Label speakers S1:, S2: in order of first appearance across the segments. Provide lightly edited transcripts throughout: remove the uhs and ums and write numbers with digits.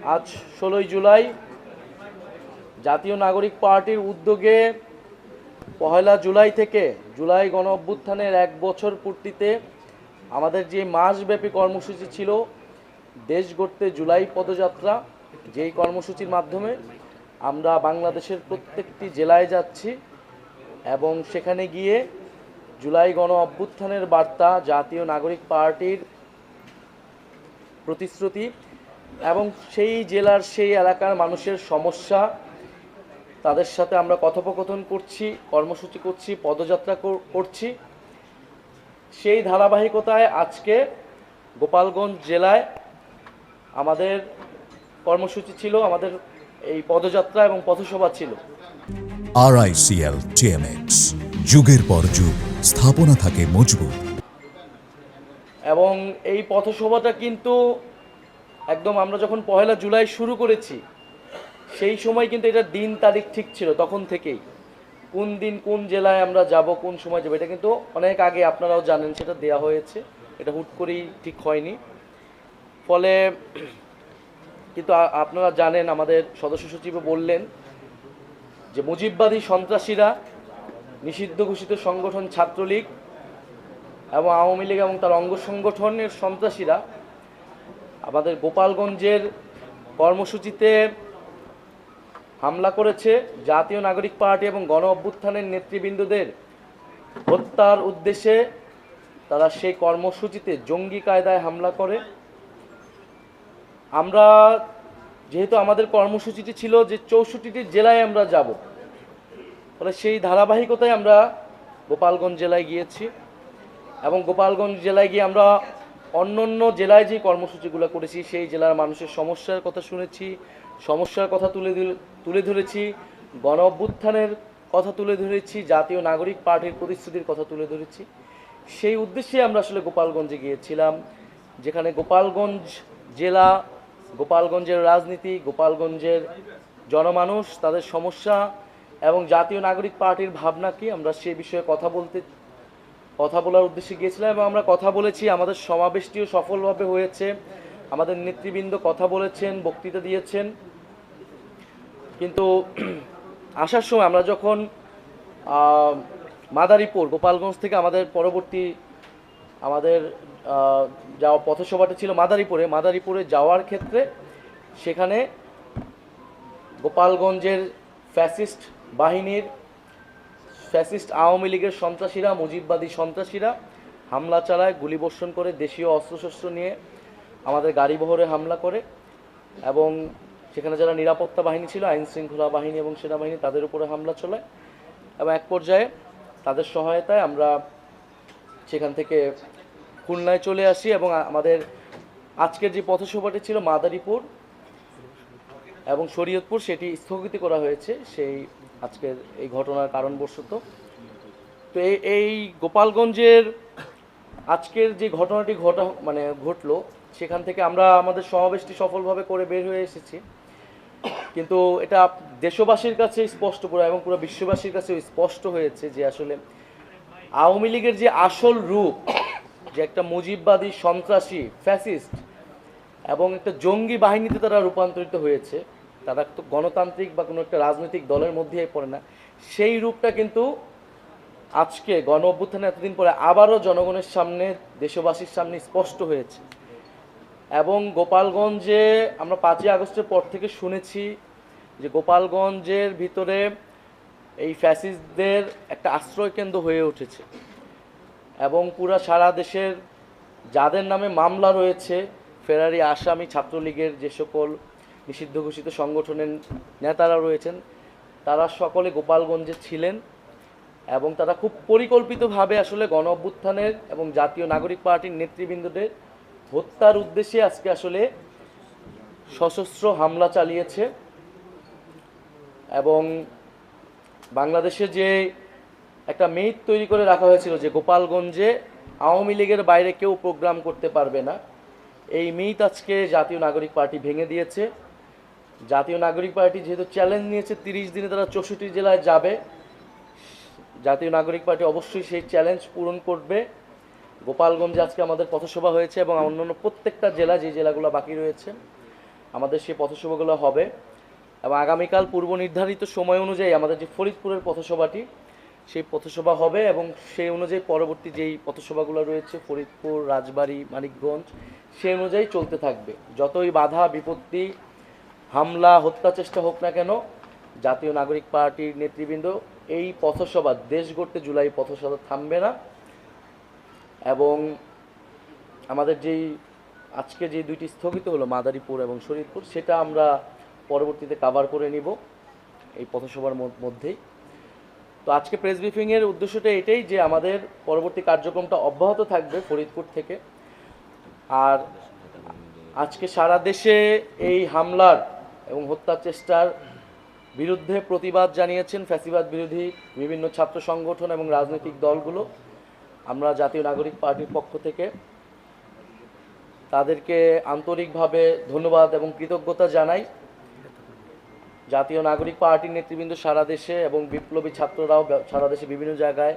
S1: আজ 16ই জুলাই জাতীয় নাগরিক পার্টির উদ্যোগে পহেলা জুলাই থেকে জুলাই গণ অভ্যুত্থানের 1 বছর পূর্তিতে আমাদের যে মাসব্যাপী কর্মসূচি ছিল দেশ গড়তে জুলাই পদযাত্রা, যেই কর্মসূচির মাধ্যমে আমরা বাংলাদেশের প্রত্যেকটি জেলায় যাচ্ছি এবং সেখানে গিয়ে জুলাই গণ অভ্যুত্থানের বার্তা, জাতীয় নাগরিক পার্টির প্রতিশ্রুতি এবং সেই জেলার সেই এলাকার মানুষের সমস্যা, তাদের সাথে আমরা কথোপকথন করছি, কর্মসূচি করছি, পদযাত্রা করছি। সেই ধারাবাহিকতায় আজকে গোপালগঞ্জ জেলায় আমাদের কর্মসূচি ছিল, আমাদের এই পদযাত্রা এবং পথসভা ছিল।
S2: RICL TMX, যুগের পর যুগ স্থাপনা থাকে মজবুত।
S1: এবং এই পথসভাটা কিন্তু একদম আমরা যখন পহেলা জুলাই শুরু করেছি সেই সময় কিন্তু এটা দিন তারিখ ঠিক ছিল, তখন থেকেই কোন দিন কোন জেলায় আমরা যাব, কোন সময় যাব, এটা কিন্তু অনেক আগে আপনারাও জানেন সেটা দেয়া হয়েছে, এটা হুট করেই ঠিক হয়নি। ফলে কিন্তু আপনারা জানেন, আমাদের সদস্য সচিবও বললেন যে মুজিববাদী সন্ত্রাসীরা, নিষিদ্ধ ঘোষিত সংগঠন ছাত্রলীগ এবং আওয়ামী লীগ এবং তার অঙ্গ সংগঠনের সন্ত্রাসীরা আমাদের গোপালগঞ্জের কর্মসূচিতে হামলা করেছে। জাতীয় নাগরিক পার্টি এবং গণ অভ্যুত্থানের নেতৃবৃন্দদের হত্যার উদ্দেশ্যে তারা সেই কর্মসূচিতে জঙ্গি কায়দায় হামলা করে। আমরা যেহেতু আমাদের কর্মসূচিটি ছিল যে 64টি জেলায় আমরা যাব, ফলে সেই ধারাবাহিকতায় আমরা গোপালগঞ্জ জেলায় গিয়েছি এবং গোপালগঞ্জ জেলায় গিয়ে আমরা অন্য জেলায় যে কর্মসূচিগুলো করেছি সেই জেলার মানুষের সমস্যার কথা শুনেছি, সমস্যার কথা তুলে ধরেছি, গণ অভ্যুত্থানের কথা তুলে ধরেছি, জাতীয় নাগরিক পার্টির প্রতিশ্রুতির কথা তুলে ধরেছি। সেই উদ্দেশ্যে আমরা আসলে গোপালগঞ্জে গিয়েছিলাম, যেখানে গোপালগঞ্জ জেলা, গোপালগঞ্জের রাজনীতি, গোপালগঞ্জের জনমানুষ, তাদের সমস্যা এবং জাতীয় নাগরিক পার্টির ভাবনা কি, আমরা সে বিষয়ে কথা বলার উদ্দেশ্যে গিয়েছিলাম এবং আমরা কথা বলেছি। আমাদের সমাবেশটিও সফলভাবে হয়েছে, আমাদের নেতৃবৃন্দ কথা বলেছেন, বক্তৃতা দিয়েছেন। কিন্তু আসার সময় আমরা যখন মাদারীপুর, গোপালগঞ্জ থেকে আমাদের পরবর্তী যাওয়া পথসভাটা ছিল মাদারীপুরে যাওয়ার ক্ষেত্রে সেখানে গোপালগঞ্জের ফ্যাসিস্ট আওয়ামী লীগের সন্ত্রাসীরা, মুজিববাদী সন্ত্রাসীরা হামলা চালায়, গুলিবর্ষণ করে, দেশীয় অস্ত্রশস্ত্র নিয়ে আমাদের গাড়িবহরে হামলা করে এবং সেখানে যারা নিরাপত্তা বাহিনী ছিল, আইন শৃঙ্খলা বাহিনী এবং সেনাবাহিনী, তাদের উপরে হামলা চলায় এবং এক পর্যায়ে তাদের সহায়তায় আমরা সেখান থেকে খুলনায় চলে আসি এবং আমাদের আজকের যে পথসভাটি ছিল মাদারীপুর এবং শরীয়তপুর, সেটি স্থগিত করা হয়েছে সেই আজকের এই ঘটনার কারণবশত। তো এই গোপালগঞ্জের আজকের যে ঘটনাটি ঘটলো, সেখান থেকে আমরা আমাদের সমাবেশটি সফলভাবে করে বের হয়ে এসেছি। কিন্তু এটা দেশবাসীর কাছে স্পষ্ট এবং পুরো বিশ্ববাসীর কাছে স্পষ্ট হয়েছে যে আসলে আওয়ামী লীগের যে আসল রূপ, যে একটা মুজিববাদী সন্ত্রাসী ফ্যাসিস্ট এবং একটা জঙ্গি বাহিনীতে তারা রূপান্তরিত হয়েছে, তারা তো গণতান্ত্রিক বা কোনো একটা রাজনৈতিক দলের মধ্যেই পড়ে না, সেই রূপটা কিন্তু আজকে গণ অভ্যুত্থানে এতদিন পরে আবারও জনগণের সামনে, দেশবাসীর সামনে স্পষ্ট হয়েছে। এবং গোপালগঞ্জে আমরা 5ই আগস্টের পর থেকে শুনেছি যে গোপালগঞ্জের ভিতরে এই ফ্যাসিস্টদের একটা আশ্রয় কেন্দ্র হয়ে উঠেছে এবং পুরা সারা দেশের যাদের নামে মামলা রয়েছে, ফেরারি আসামি, ছাত্রলীগের যে সকল নিষিদ্ধ ঘোষিত সংগঠনের নেতারা রয়েছেন, তারা সকলে গোপালগঞ্জে ছিলেন এবং তারা খুব পরিকল্পিতভাবে আসলে গণ অভ্যুত্থানের এবং জাতীয় নাগরিক পার্টির নেতৃবৃন্দদের হত্যার উদ্দেশ্যে আজকে আসলে সশস্ত্র হামলা চালিয়েছে। এবং বাংলাদেশে যে একটা মিথ তৈরি করে রাখা হয়েছিল যে গোপালগঞ্জে আওয়ামী লীগের বাইরে কেউ প্রোগ্রাম করতে পারবে না, এই মিথ আজকে জাতীয় নাগরিক পার্টি ভেঙে দিয়েছে। জাতীয় নাগরিক পার্টি যেহেতু চ্যালেঞ্জ নিয়েছে 30 দিনে তারা 64 জেলায় যাবে, জাতীয় নাগরিক পার্টি অবশ্যই সেই চ্যালেঞ্জ পূরণ করবে। গোপালগঞ্জে আজকে আমাদের পথসভা হয়েছে এবং অন্যান্য প্রত্যেকটা জেলা, যে জেলাগুলো বাকি রয়েছে, আমাদের সেই পথসভাগুলো হবে এবং আগামীকাল পূর্ব নির্ধারিত সময় অনুযায়ী আমাদের যে ফরিদপুরের পথসভাটি সেই পথসভা হবে এবং সেই অনুযায়ী পরবর্তী যেই পথসভাগুলো রয়েছে ফরিদপুর, রাজবাড়ী, মানিকগঞ্জ সেই অনুযায়ী চলতে থাকবে। যতই বাধা বিপত্তি, হামলা, হত্যা চেষ্টা হোক না কেন, জাতীয় নাগরিক পার্টির নেতৃবৃন্দ এই পথসভা, দেশ গড়তে জুলাই পথসভা থামবে না। এবং আমাদের যেই আজকে যে দুইটি স্থগিত হলো মাদারীপুর এবং শরীয়তপুর, সেটা আমরা পরবর্তীতে কাভার করে নিব এই পথসভার মধ্যেই। তো আজকে প্রেস ব্রিফিংয়ের উদ্দেশ্যটা এটাই যে আমাদের পরবর্তী কার্যক্রমটা অব্যাহত থাকবে ফরিদপুর থেকে। আর আজকে সারা দেশে এই হামলার এবং হত্যার চেষ্টার বিরুদ্ধে প্রতিবাদ জানিয়েছেন ফ্যাসিবাদ বিরোধী বিভিন্ন ছাত্র সংগঠন এবং রাজনৈতিক দলগুলো। আমরা জাতীয় নাগরিক পার্টির পক্ষ থেকে তাদেরকে আন্তরিকভাবে ধন্যবাদ এবং কৃতজ্ঞতা জানাই। জাতীয় নাগরিক পার্টির নেতৃবৃন্দ সারা দেশে এবং বিপ্লবী ছাত্ররাও সারা দেশে বিভিন্ন জায়গায়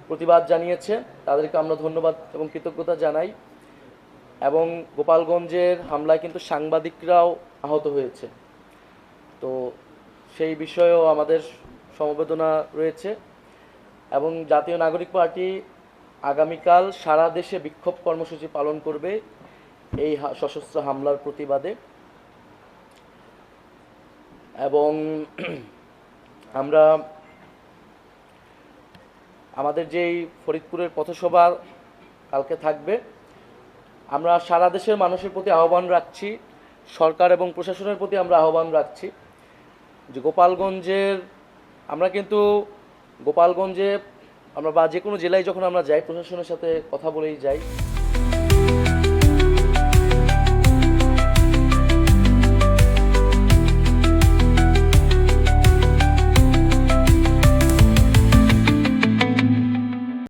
S1: প্রতিবাদ জানিয়েছে, তাদেরকে আমরা ধন্যবাদ এবং কৃতজ্ঞতা জানাই। এবং গোপালগঞ্জের হামলায় কিন্তু সাংবাদিকরাও আহত হয়েছে, তো সেই বিষয়েও আমাদের সমবেদনা রয়েছে। এবং জাতীয় নাগরিক পার্টি আগামীকাল সারা দেশে বিক্ষোভ কর্মসূচি পালন করবে এই সশস্ত্র হামলার প্রতিবাদে। এবং আমরা আমাদের যেই ফরিদপুরের পথসভা কালকে থাকবে, আমরা সারা দেশের মানুষের প্রতি আহ্বান রাখছি, সরকার এবং প্রশাসনের প্রতি আমরা আহ্বান রাখছি যে গোপালগঞ্জের, আমরা কিন্তু গোপালগঞ্জে আমরা বা যে কোনো জেলায় যখন আমরা যাই প্রশাসনের সাথে কথা বলেই যাই।